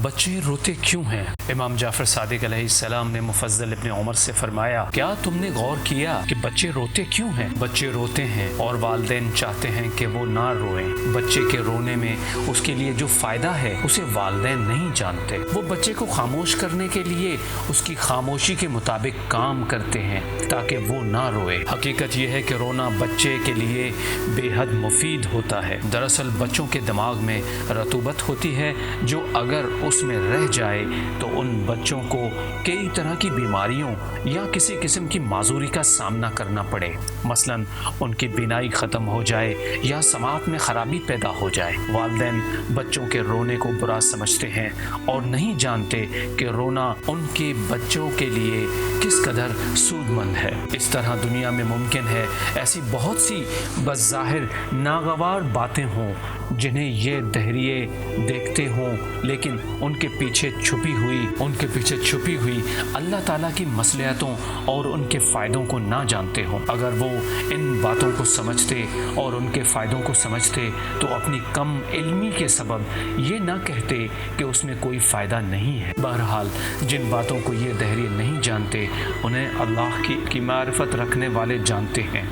بچے روتے کیوں ہیں؟ امام جعفر صادق علیہ السلام نے مفضل ابن عمر سے فرمایا، کیا تم نے غور کیا کہ بچے روتے کیوں ہیں؟ بچے روتے ہیں اور والدین چاہتے ہیں کہ وہ نہ روئیں۔ بچے کے رونے میں اس کے لیے جو فائدہ ہے اسے والدین نہیں جانتے۔ وہ بچے کو خاموش کرنے کے لیے اس کی خاموشی کے مطابق کام کرتے ہیں تاکہ وہ نہ روئے۔ حقیقت یہ ہے کہ رونا بچے کے لیے بے حد مفید ہوتا ہے۔ دراصل بچوں کے دماغ میں رطوبت ہوتی ہے جو اگر اس میں رہ جائے تو ان بچوں کو کئی طرح کی بیماریوں یا کسی قسم کی معذوری کا سامنا کرنا پڑے، مثلا ان کی بینائی ختم ہو جائے یا سماعت میں خرابی پیدا ہو جائے۔ والدین بچوں کے رونے کو برا سمجھتے ہیں اور نہیں جانتے کہ رونا ان کے بچوں کے لیے کس قدر سود مند ہے۔ اس طرح دنیا میں ممکن ہے ایسی بہت سی بظاہر ناگوار باتیں ہوں جنہیں یہ دہریے دیکھتے ہوں، لیکن ان کے پیچھے چھپی ہوئی اللہ تعالیٰ کی مصلحتوں اور ان کے فائدوں کو نہ جانتے ہوں۔ اگر وہ ان باتوں کو سمجھتے اور ان کے فائدوں کو سمجھتے تو اپنی کم علمی کے سبب یہ نہ کہتے کہ اس میں کوئی فائدہ نہیں ہے۔ بہرحال جن باتوں کو یہ دہریے نہیں جانتے انہیں اللہ کی معرفت رکھنے والے جانتے ہیں۔